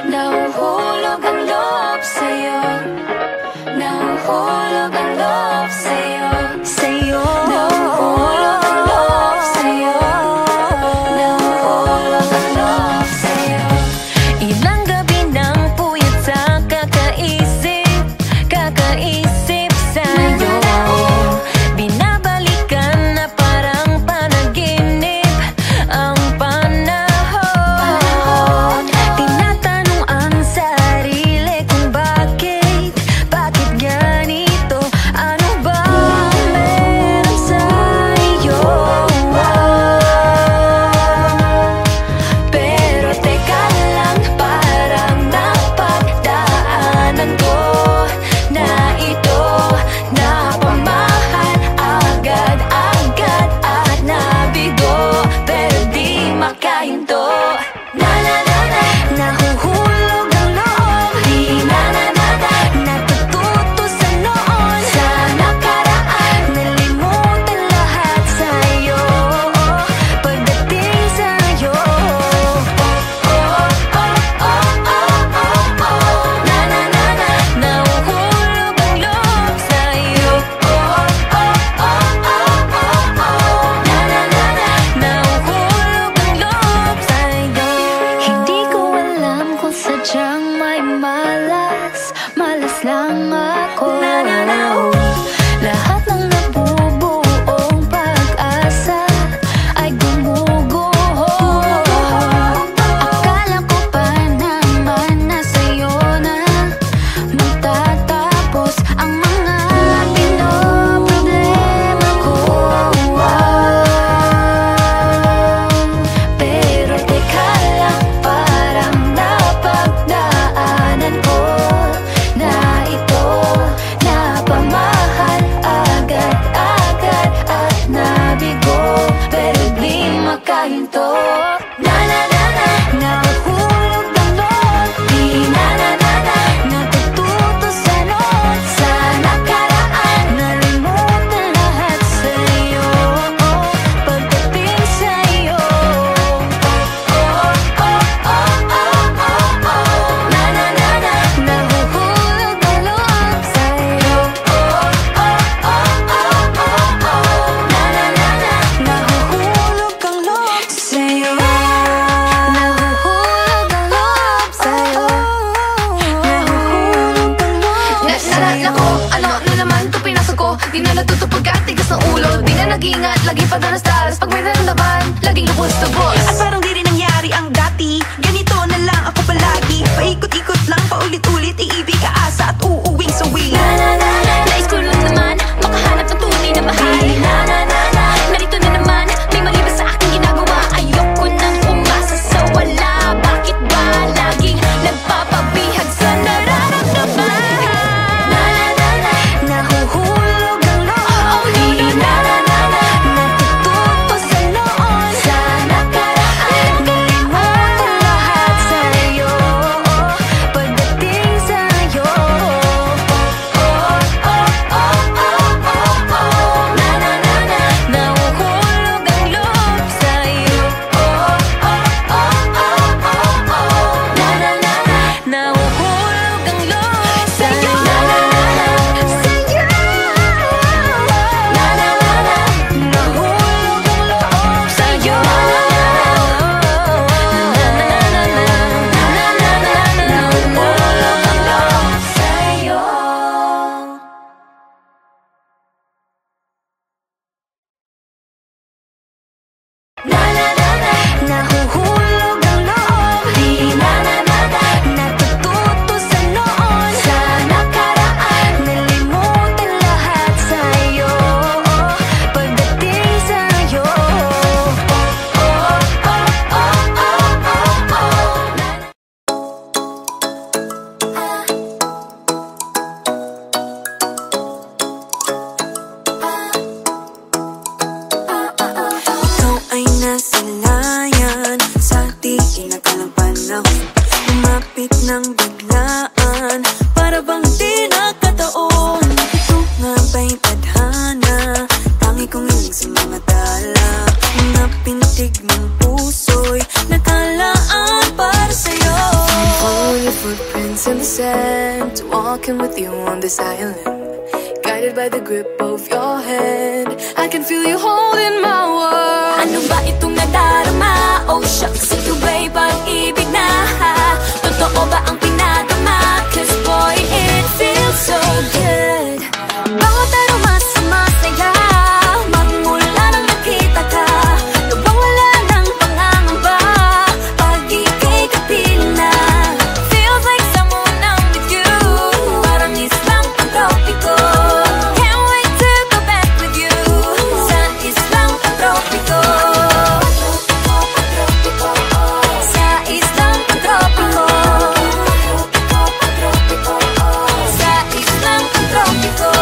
nahuhulog ang loob sa'yo, nahuhulog ang loob sa'yo, sa'yo, nahuhulog ang loob sa'yo, nahuhulog ang loob sa'yo. Ilang gabi nang puyat sa kakaisip, kakaisip sa'yo. Binabalikan na parang panaginip ang panahon. Tinatanong ang sarili kung bakit ganito? Ano ba meron sa'yo? Pero teka lang, parang napagdaanan ko na ito, napamahal agad-agad at nabigo, pero di makahinto. Nahuhulog ang loob, di natututo sa noon, sa nakaraan, nalimutan lahat sa'yo, pagdating sa'yo. Nahuhulog ang loob sa'yo, nahuhulog ang loob sa'yo. Hindi ko alam kung sadyang may malas lang ako. Lahat ng nabubuong pag-asa ay gumuguho. Akala ko pa naman na sa'yo na magtatapos ang mga pinoproblema ko. Pero teka lang, parang napagdaanan ko na ito, napamahal agad-agad at nabigo, pero di makahinto. Nahuhulog ang loob, di natututo sa noon, sa nakaraan, nalimutan lahat sa'yo, pagdating sa'yo. Nahuhulog ang loob sa'yo, nahuhulog ang loob sa'yo, nahuhulog ang loob sa'yo, nahuhulog ang loob sa'yo. Nako, ano na naman ito pinasok ko? Di na natuto pagkatigas ng ulo, di na nag-iingat, lagi pa danas taras. Pag may naramdaman, laging lubos-tubos. At parang di rin nangyari ang dati, ganito na lang ako palagi. Paikot-ikot lang, paulit-ulit, iibig, aasa at uuwing sawi. Nais ko lang naman makahanap ng tunay na mahal. Narito na naman, may mali ba sa aking ginagawa? Ayoko nang umasa sa wala. Bakit ba laging nagpapabihag sa nararamdaman? Nahuhulog ang loob, di natututo sa noon, sa nakaraan, nalimutan lahat sa'yo, pagdating sa'yo. Nahuhulog ang loob sa'yo, nahuhulog ang loob sa'yo, nahuhulog ang loob sa'yo, nahuhulog ang loob sa'yo. Nahuhulog ang loob, di natututo sa noon, sa nakaraan, nalimutan lahat sa'yo, pagdating sa'yo. Ikaw ay nasalayan sa di inakalang panahon, lumapit ng biglaan, para bang di nakataon. Ito nga ba'y tadhana, tangi kong hiling sa mga tala, mga pintig ng puso'y nakalaan para sa'yo. footprints in the sand, walking with you on this island, guided by the grip of your hand. I can feel you holding my world. Ano ba itong nadarama? Oh shucks, ito ba'y pag-ibig na? Totoo ba ang pinadama? Cause boy, it feels so good. Bawat araw mas sumasaya, magmula nang nakita ka. Nawawala ng pangangamba, pag ika'y kapiling na. Feels like someone I'm with you, parang islang pang-tropiko. Can't wait to go back with you, sa islang pang-tropiko. Sa islang pang-tropiko. Sa islang pang-tropiko.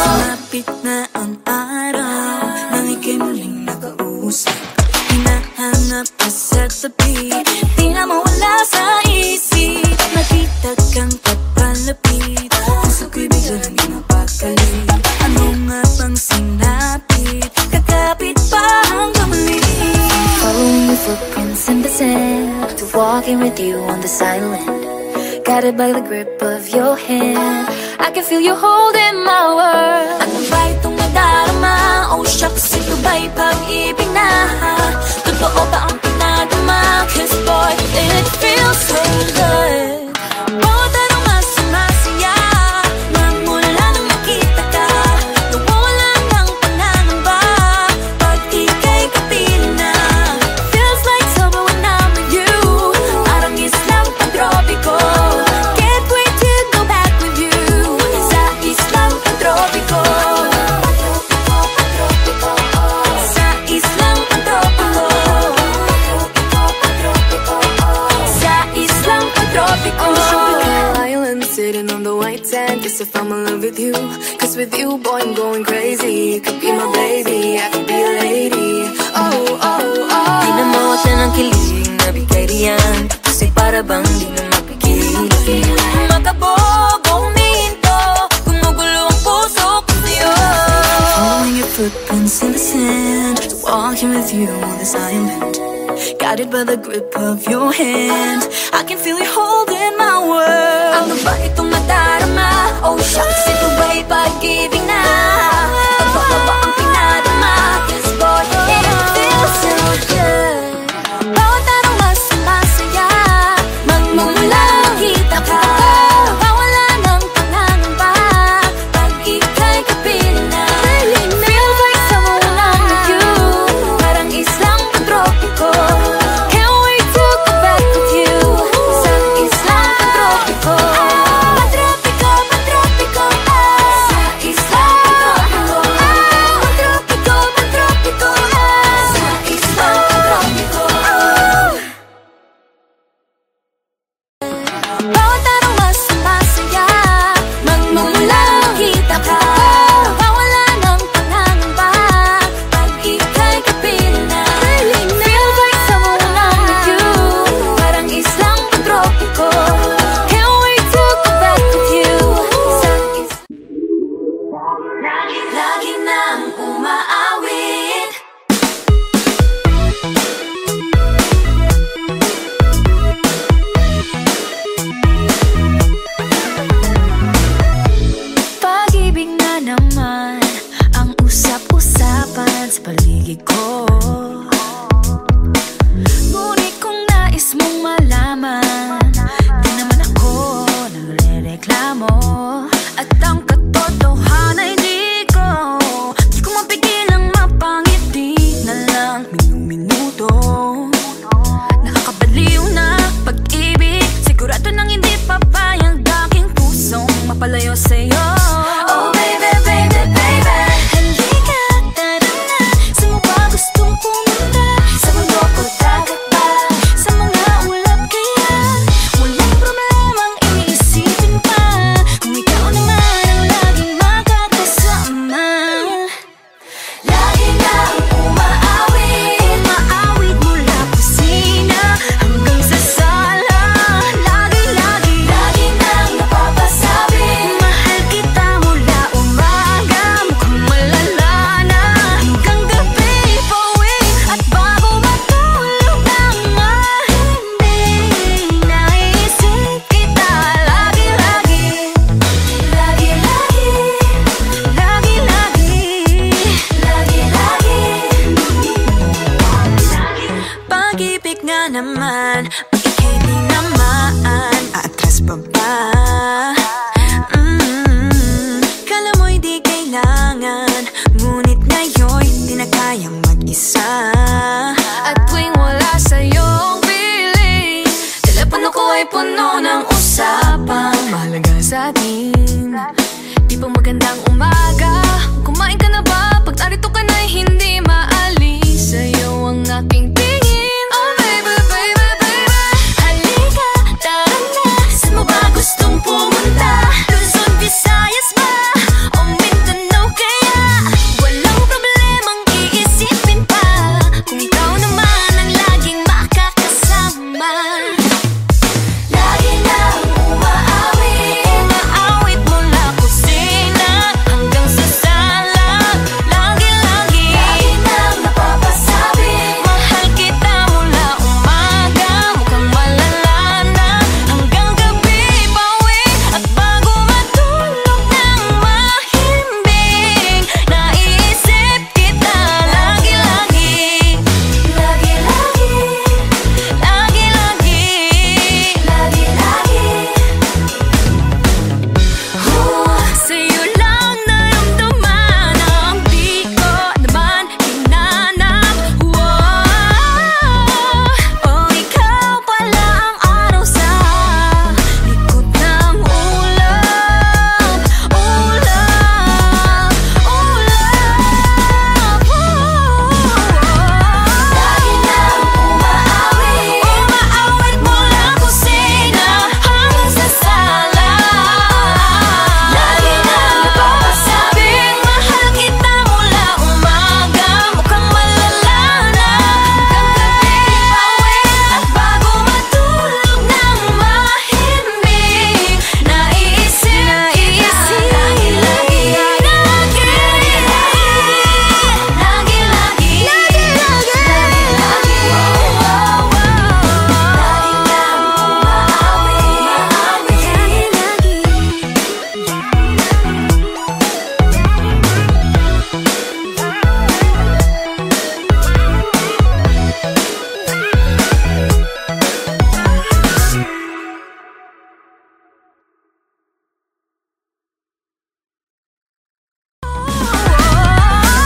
Sumapit na ang araw nang ika'y muling nakausap. Hinahanap ka sa tabi, di na mawala sa isip. Nakita kang papalapit, puso ko'y bigla nang ginapakali. Ano nga bang sinapit, kakapit pa hanggang muli. Following your footprints in the sand, to walking with you on this island, guided by the grip of your hand. I can feel you holding my world. Ano ba itong nadarama? Oh shucks, ito ba'y pag-ibig na? Totoo ba ang pinadama? Cause boy, it feels so good. Bawat araw mas sumasaya, magmula nang nakita ka. Nawawala ng pangangamba, pag ika'y kapiling na. Feels like summer when I'm with you, parang islang pang-tropiko. Can't wait to go back with you, sa islang pang-tropiko. Sa islang pang-tropiko. Sa islang pang-tropiko. On the tropical island, sitting on the white sand. Guess if I'm in love with you, cause with you, boy, I'm going crazy. You could be my baby, I could be a lady. Oh, oh, oh. Di na mawala ng kilig na bigay riyan, kasi para bang di na mapigil. Makabobo, humihinto, gumugulo ang puso ko sa'yo. Following your footprints in the sand, walking with you on this island, guided by the grip of your hand. I can feel you holding my world. Ano ba itong nadarama? Oh shucks, ito ba'y pag-ibig na? Totoo ba ang pinadama? Cause boy, it feels so good. Bawat araw mas sumasaya, magmumula nang kita ka. Nawawala ng pangangamba, pag ika'y kapiling na. Feels like someone I'm with you, parang islang pang-tropiko. Can't wait to go back with you, sa islang pang-tropiko. Pang-tropiko, pang-tropiko, sa islang pa ba? Kala mo'y di kailangan, ngunit ngayon'y di na kayang mag-isa. At tuwing wala sa'yong piling, telepono ko ay puno ng usapang mahalaga sa'tin. Di ba magandang umaga? Kumain ka na ba? Pag narito ka na'y hindi maalis sa'yo ang aking tingin. Oh baby, baby, baby, halika, tara na. Saan mo ba gustong pumunta? Luzon, Visayas ba? O Mindanao kaya? Walang problemang iisipin pa kung ikaw naman ang laging makakasama. Lagi nang umaawit, umaawit mula kusina hanggang sa sala. Lagi-lagi, lagi nang napapasabi, mahal kita mula umaga, mukhang malala na hanggang gabi. Bawi at bago matulog ng mahimbing, naiisip kita lagi-lagi. Lagi-lagi, lagi-lagi, lagi-lagi. Sa'yo lang naramdaman ang di ko naman hinanap. Oh, ikaw pala ang araw sa likod ng ulap, ulap, ulap. Lagi nang umaawit, umaawit mula kusina hanggang sa sala. Lagi nang napapasabing mahal kita mula umaga, mukhang malala na hanggang gabi. Bawi at bago matulog ng mahimbing, naiisip kita lagi-lagi, lagi-lagi, lagi-lagi, lagi-lagi.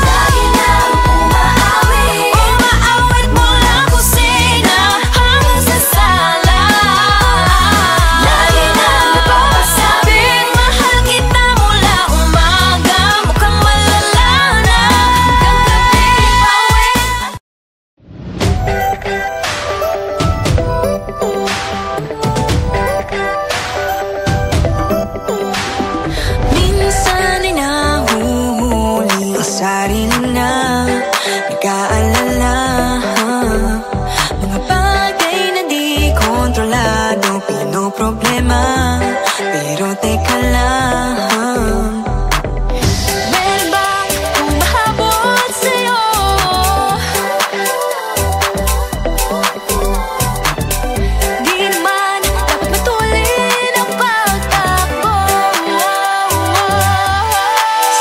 Lagi nang umaawit, umaawit mula kusina hanggang sa sala. Lagi nang napapasabing mahal kita mula umaga, mukhang malala na hanggang gabi. Minsan ay nahuhuli ang sarili na nag-aalala. Mga bagay na di kontrolado, pinoproblema. Pero teka lang, meron bang humahabol sa'yo? Di naman dapat matulin ang pagtakbo.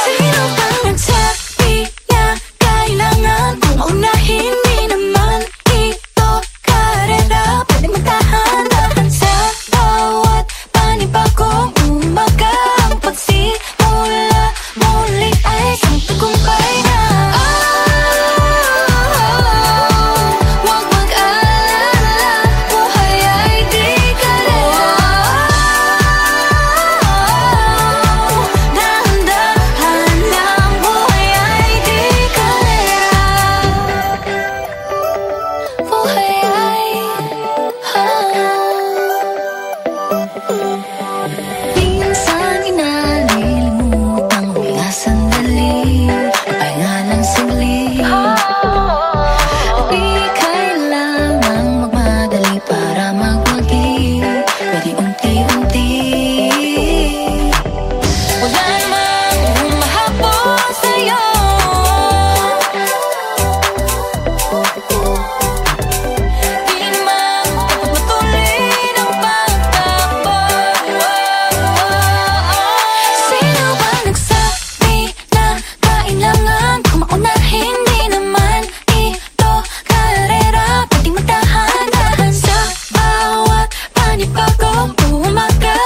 Sino bang nagsabi na kailangan kong maunahin? Di naman ito karera, pwede magtahan-tahan sa bawat panibagong umaga. Ang pagsimula muli ay isang tagumpay na. Huwag mag-alala, buhay ay di karera. Dahan-dahan lang, buhay ay di karera. Buhay ay minsan inalilimutang huminga sandali, pahinga ng saglit. Di kailangang magmadali para magwagi, pwede unti-unti. Wala namang humahabol sa'yo. Di naman dapat matulin ang pagtakbo. Sino ba nagsabi na kailangan kong maunahin? Di naman ito karera, pwede magtahan-tahan sa bawat panibagong umaga.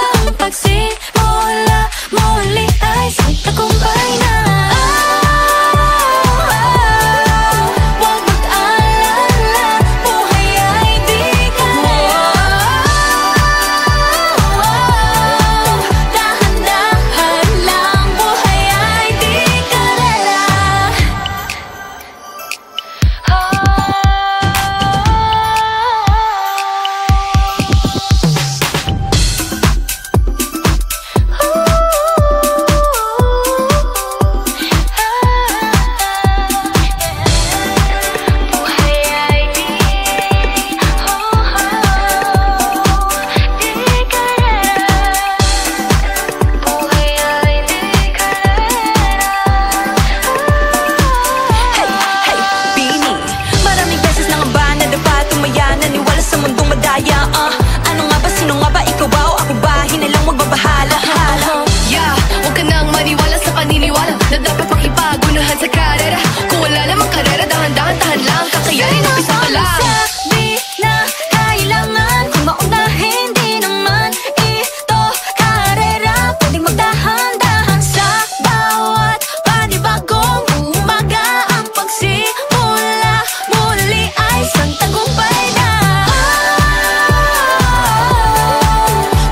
Yan, umpisa pa lang. Sabi na kailangan kung maunahin, di naman ito karera. Pwedeng magdahan-dahan sa bawat panibagong umaga. Ang pagsimula muli ay isang tagumpay na.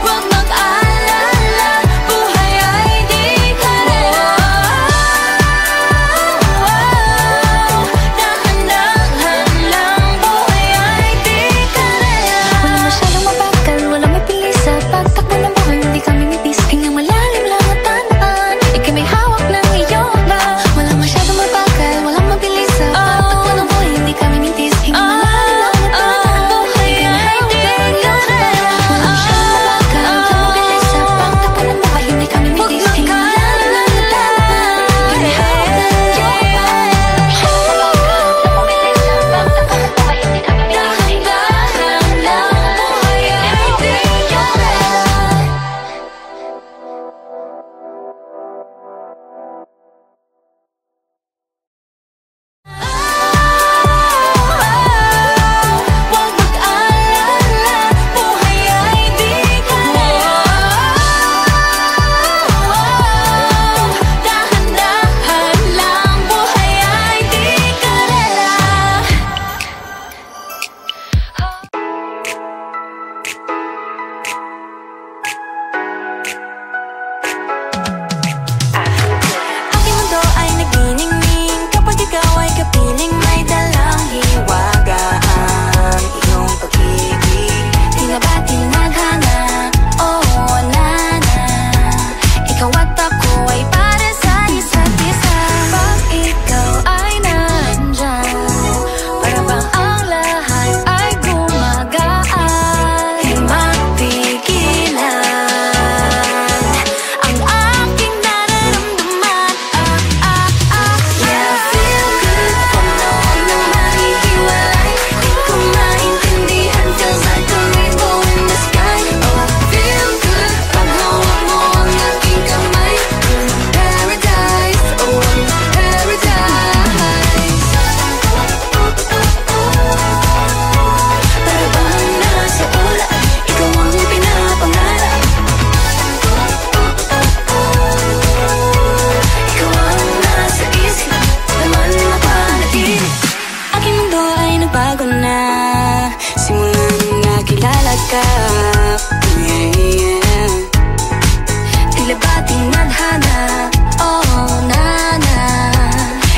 Huwag mag-alala, buhay ay di karera. Dahan-dahan lang, buhay ay di karera. Walang masyadong mabagal, walang may pilis sa pagtakbo ng buhay. Hindi kami mipis, hingang malalim lang at tandaan, ika'y may hawak ng iyong ba. Walang masyadong mabagal, walang mabilis sa pagtakbo ng buhay. Hindi kami mintis, hingang malalim lang at tandaan, buhay ay di karera. Walang masyadong mabagal, walang mabilis sa pagtakbo ng buhay. Hindi kami mintis, hingang malalim lang at tandaan, ika'y may hawak ng iyong ba. Walang mabilis sa pagtakbo ng buhay. Hindi kami mintis, hingang malalim lang, buhay ay di karera. Huwag mag-alala, buhay ay di karera. Dahan-dahan lang, buhay ay di karera. Aking mundo ay nagniningning kapag ikaw ay kapiling may dalang hiwagaan. Iyong pag-ibig, di na ba tinadhana? Oo, nana. Ikaw at ako ay para sa isa't isa. Pag ikaw ay nandyan, para bang ang lahat ay gumagaan. Di mapigilan ang aking nararamdaman. Yeah, feel good pag noon nang mahihiwalay. Di ko maintindihan, feels like a rainbow in the sky. Oh, feel good pag hawak mo ang aking kamay. Paradise, oh, paradise. Para bang nasa ulap, ikaw ang pinapangarap. Ikaw ang nasa isip, naman napanaginip. Aking mundo ay nagbago na simula nung nakilala ka. Yeah. Tila ba tinadhana? Oh, nana.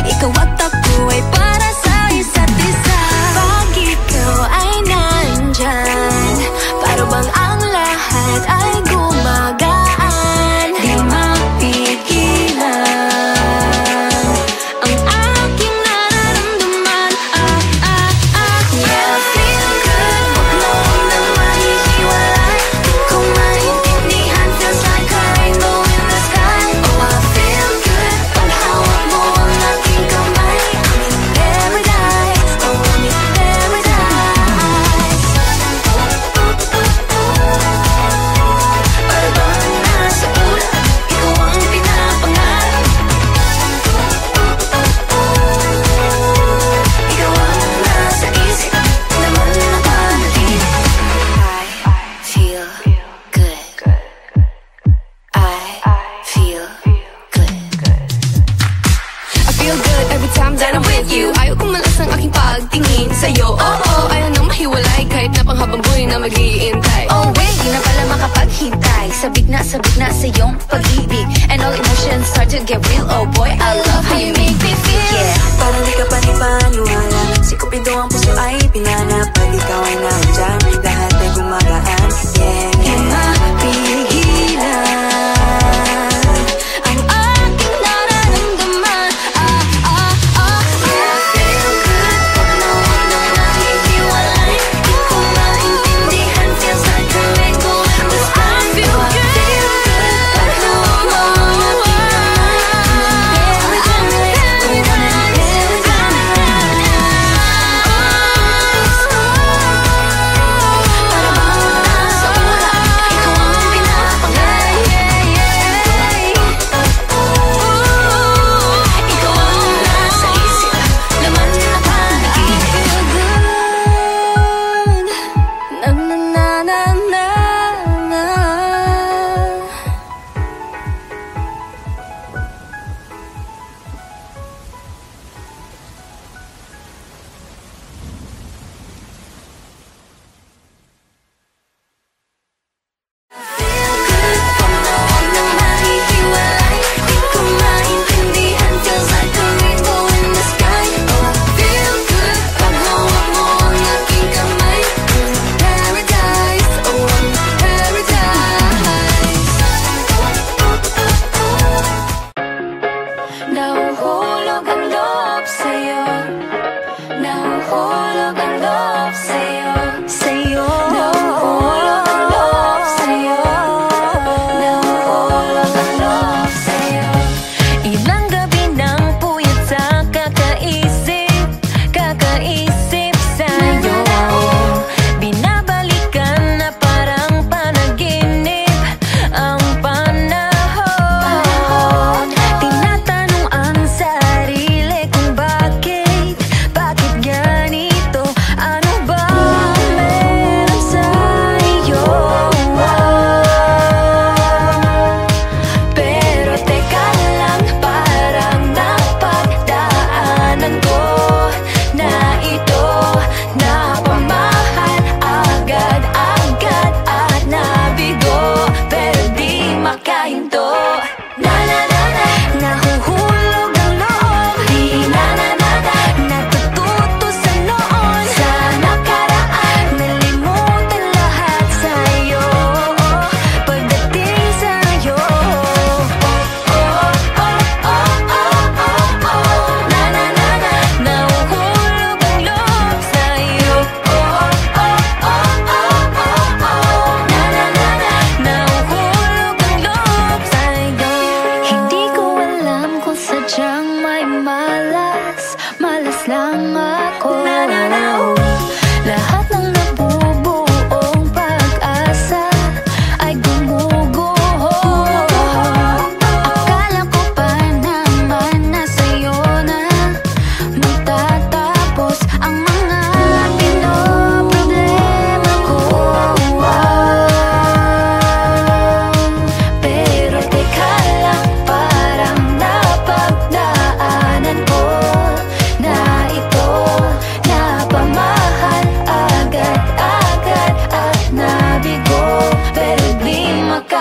Ikaw at ako ay para sa isa't isa. Pag ikaw ay nandyan, para bang ang lahat ay gumagaan. Di mapigilan ang aking nararamdaman. Yeah, feel good pag noon nang mahihiwalay. Di ko maintindihan, feels like a rainbow in the sky. Oh, I feel good pag hawak mo ang aking kamay. I'm in paradise, oh, I'm in paradise. Para bang nasa ulap, ikaw ang pinapangarap. Ikaw ang nasa isip, naman napanaginip. I feel good. I feel good. I feel good every time that I'm with you. Ayaw kong malas ang aking pagtingin sa'yo. Oo, ayaw nang mahiwalay kahit na panghabang buhay na mag-iintay. Oh wait, di na pala makapaghintay. Sabik na sa iyong pag-ibig, and all emotions start to get real. Oh boy, I love how you make me feel. Yeah, parang di ka panipaniwala. Si Cupido ang puso ay pinanap. Pag ikaw ay nandyan, lahat ay gumagaan. Yeah, di mapigilan ang aking nararamdaman. Yeah, feel good pag noon nang nahihiwalay. Di ko maintindihan, feels like a rainbow in the sky. I feel good pag hawak mo ang aking kamay.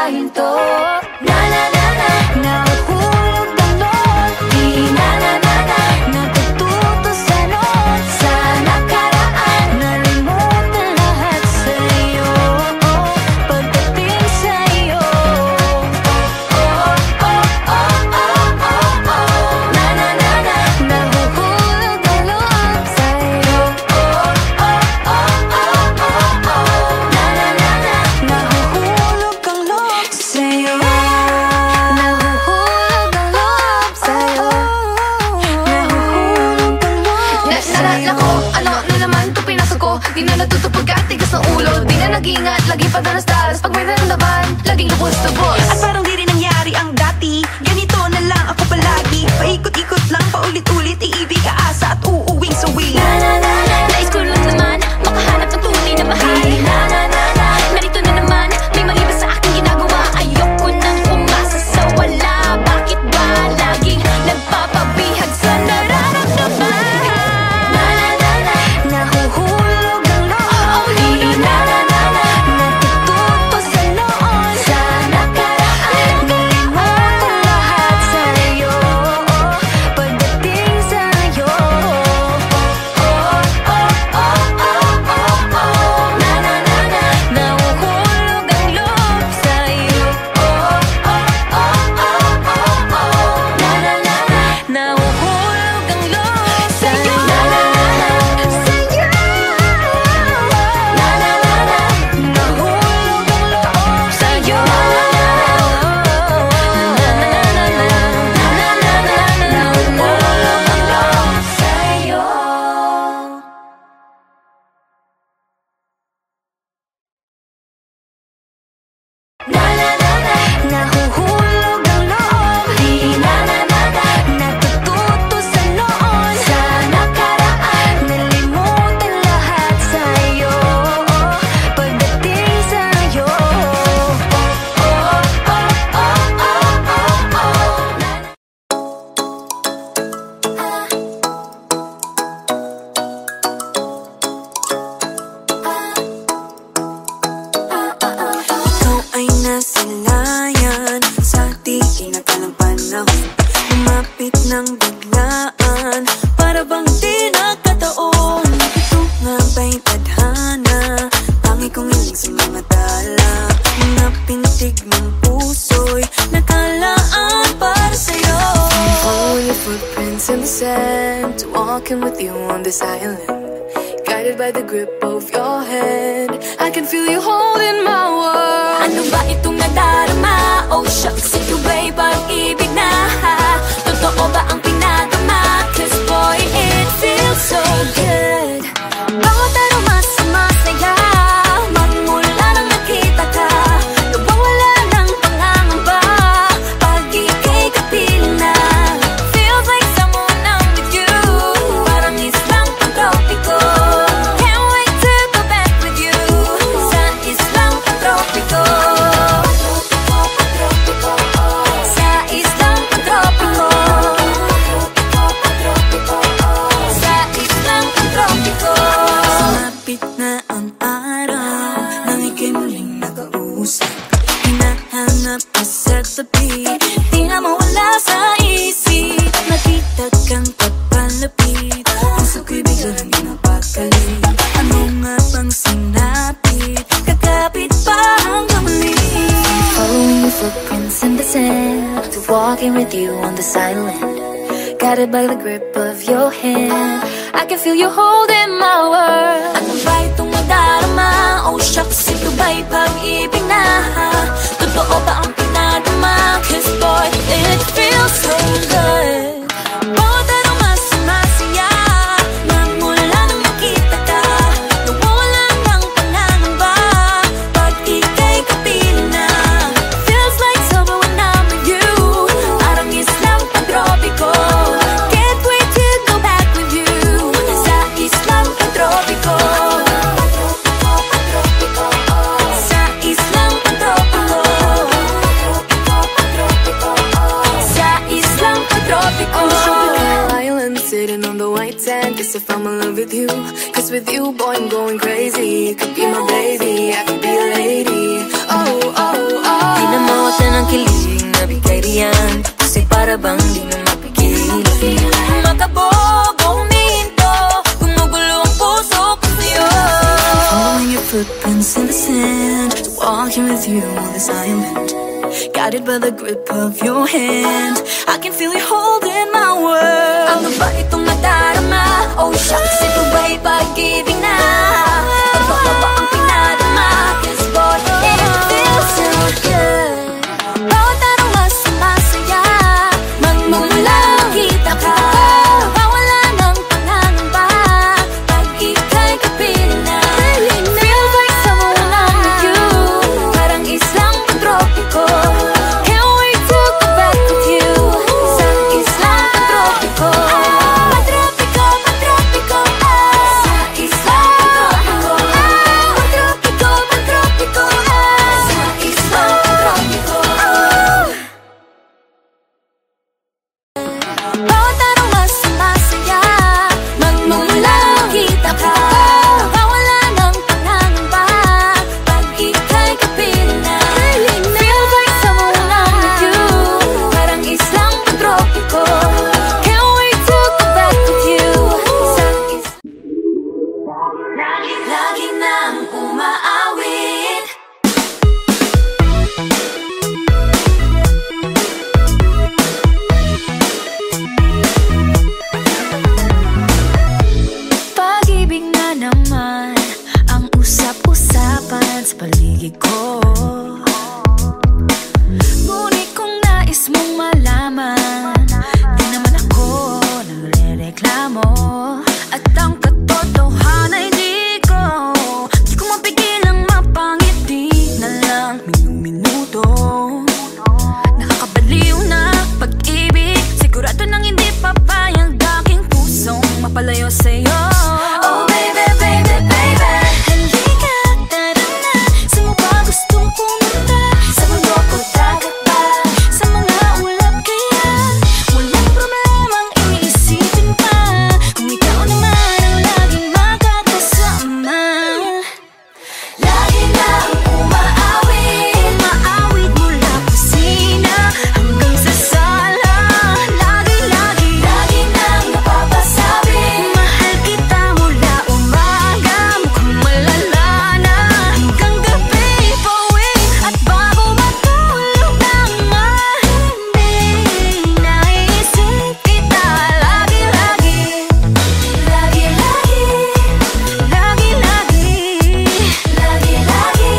pahinto. Na na na na, nahuhulog ang loob. Di na na na na, natututo sa noon. Sa nakaraan, nalimutan lahat sa'yo. Pagdating sa'yo, na na na na, nahuhulog ang loob sa'yo. Na na na na, nahuhulog ang loob sa'yo. Nahuhulog ang loob sa'yo. Nahuhulog ang loob sa'yo. Naku, ano na naman ito pinasok ko. Di na natutupag ka, tigas ng ulo. Di na nag-ingat, lagi pa danas-danas. Pag may naramdaman, laging lubos-lubos. At parang di rin nangyari ang dati. Ganito na lang ako palagi. Paikot-ikot lang, paulit-ulit. Iibig, aasa at uuwing suwi. Na na na na, nais ko lang naman makahanap ng tunay na mahal. Na na na na, narito na naman, may mali ba sa aking ginagawa? Ayoko nang umasa sa wala. Bakit ba laging nagpapabihag sa nararamdaman? Na na na na, Nahuhulog ang loob. Di na na na na, natututo sa noon. Sa nakaraan, nalimutan lahat sa'yo. Pagdating sa'yo, na na na na, nahuhulog ang loob sa'yo. Na na na na, nahuhulog ang loob sa'yo. Na na na na, sa'yo. Na na na na, nahuhulog ang loob sa'yo. Na na na na, nahuhulog ang loob sa'yo. Na na na na, nahuhulog ang loob. Di na na na na, natututo sa noon. Sa nakaraan, nalimutan lahat sa'yo. Pagdating sa'yo, Ikaw ay nasilayan sa di inakalang panahon. Lumapit ng biglaan, para bang di nakataon. Ito nga ba'y tadhana, tangi kong hiling sa mga tala. Mga pintig ng puso'y nakalaan para sa'yo. Follow your footprints in the sand, walking with you on this island. Guided by the grip of your hand, I can feel you holding my world. ano ba itong nadarama? Oh shucks, ito ba'y parang ibig na? Totoo ba ang pinagama? 'Cause boy, it feels so good. bawat aroma sumasaya. Magmula nang nakita ka, nawawala ng pangangamba. Pag ika'y kapiling na, Feels like someone I'm with you. Parang islang pantropiko. Can't wait to go back with you. Sa islang pantropiko. Sa islang pantropiko. Sa islang pantropiko. Sumapit na ang araw, nang ika'y muling nakausap. Hinahanap ka sa tabi, di na mawala sa isip. Nakita kang papalapit, puso ko'y biglang di napakali. Ano nga bang sinapit, kakapit pa hanggang muli. following your footprints in the sand, to walking with you on this island. Guided by the grip of your hand, I can feel you holding my world. Ano ba itong nadarama? Oh shucks, ito ba'y pag-ibig na? Totoo ba ang pinadama? 'Cause boy, it feels so good. Bawat aroma sumasaya. Magmula nang nakita ka, nawawala ng pangangamba. Pag ika'y kapiling na, feels like summer when I'm with you. Parang islang pantropiko. Can't wait to go back with you. Sa islang pantropiko. Sa islang pantropiko. Sa islang pantropiko. On the tropical island, sitting on the white sand. Guess if I'm in love with you, 'cause with you, boy, I'm going crazy. You could be my baby, I could be a lady. Oh, oh, oh. Di na yan, kasi para bang di na mapigil. Makabobo, huminto, gumugulo ang puso ko sa'yo. Following your footprints in the sand, walking with you on this island, guided by the grip of your hand. I can feel you holding my world. Ano ba itong nadarama? Oh shucks, ito ba'y pag-ibig na? Ano ka ba ang pinadama? Cause boy, it feels so good. Bawat araw mas masaya, Magmumulang kita ka, wala ng pangangamba. pag ika'y kapiling na. Feels like someone I'm with you, Parang islang tropiko, can't wait to go back with you. sa islang tropiko. Patropiko, patropiko, Sa islang tropiko. patropiko, patropiko, Sa islang tropiko. bawat araw mas masaya, Magmumulang kita ka, wala ng pangangamba. pag ika'y kapiling na. Feels like someone I'm with you, Parang islang tropiko, can't wait to go back with you. sa lagi nang umaawit. Pag-ibig na naman ang usap-usapan sa paligid ko. Ngunit kung nais mong malaman, di naman ako nagre-reklamo. At ang katotohanan ay di ko mapigilang mapangiti na lang minuto. Nakakabaliw na pag-ibig, sigurado nang hindi papayag aking pusong mapalayo sa'yo. Oh baby, baby, baby, Halika, tara na, saan mo ba gustong pumunta? sa mundo ko dagat ba? Sa mga ulap kaya walang problemang iniisipin pa, kung ikaw naman ang laging makakasama. Lagi nang umaawit. Umaawit mula kusina hanggang sa sala, lagi-lagi Lagi nang napapasabi, mahal kita mula umaga, mukhang malala na hanggang gabi. Pauwi at bago matulog nang mahimbing, naisip kita lagi-lagi, lagi-lagi, lagi-lagi. lagi-lagi.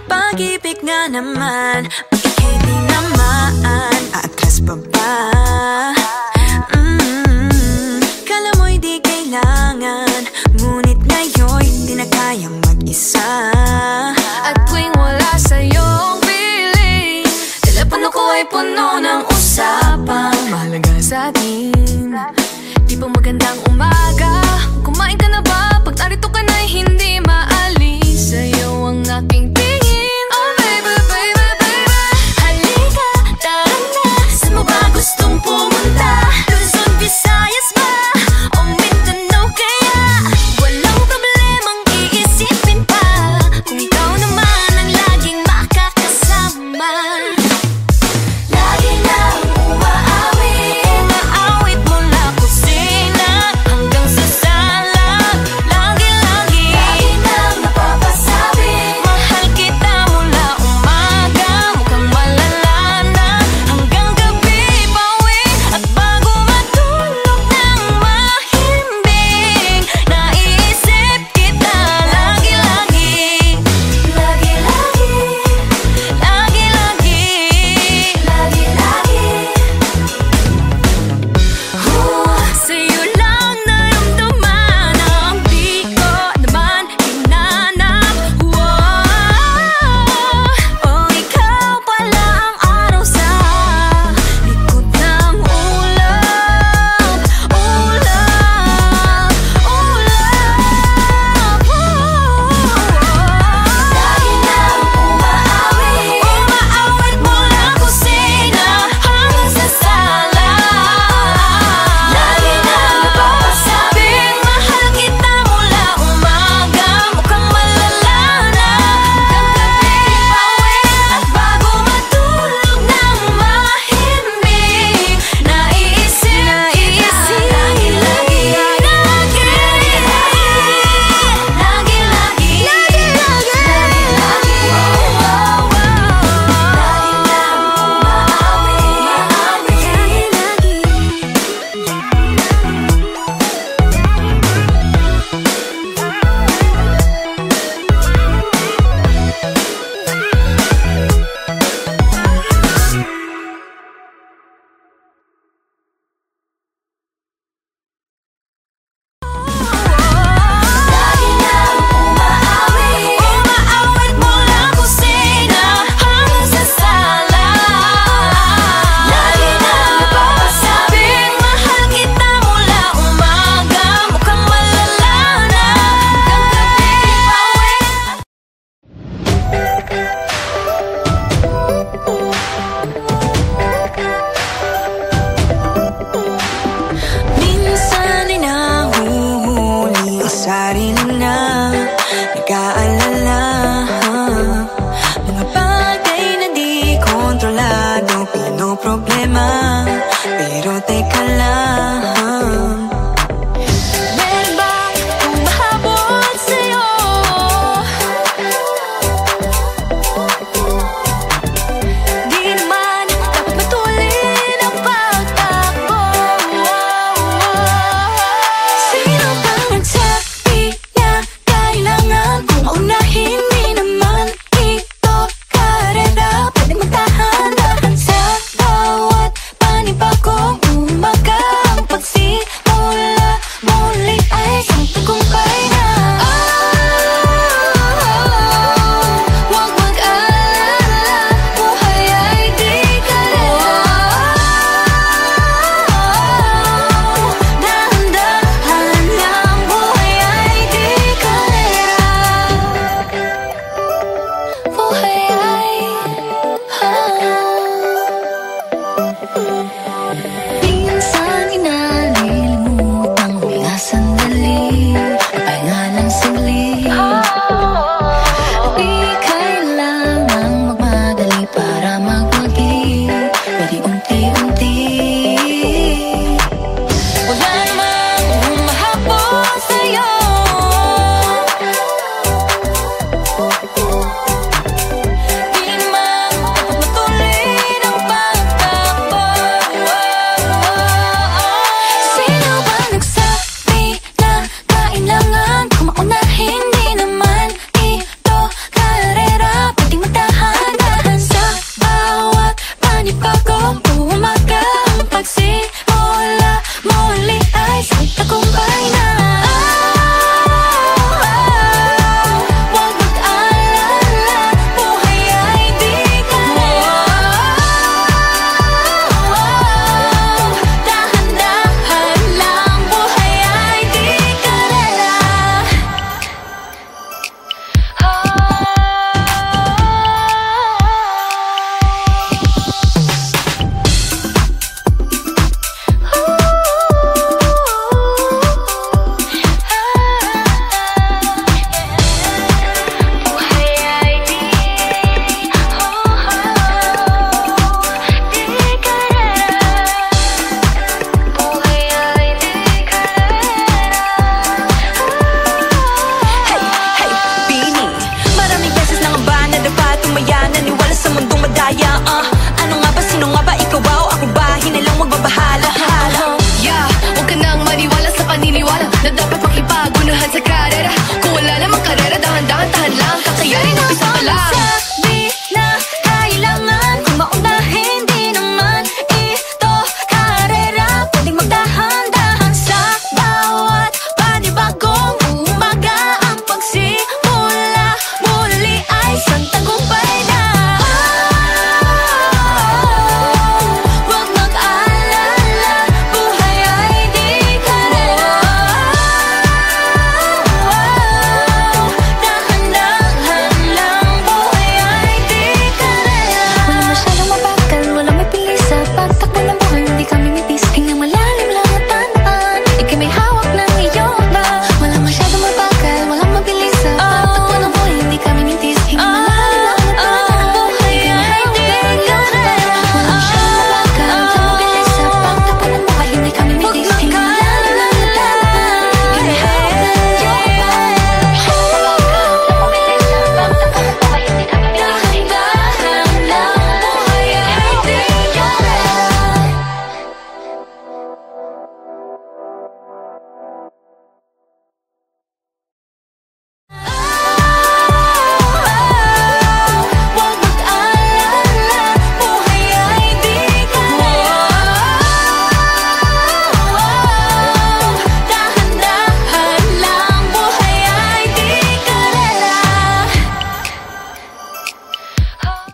Pag-ibig nga naman, ika'y di naman aatras pa ba? Kala mo'y di kailangan, ngunit ngayon'y di na kayang mag-isa. At tuwing wala sa'yong feeling, telepono ko ay puno ng usapang Mahalaga sa atin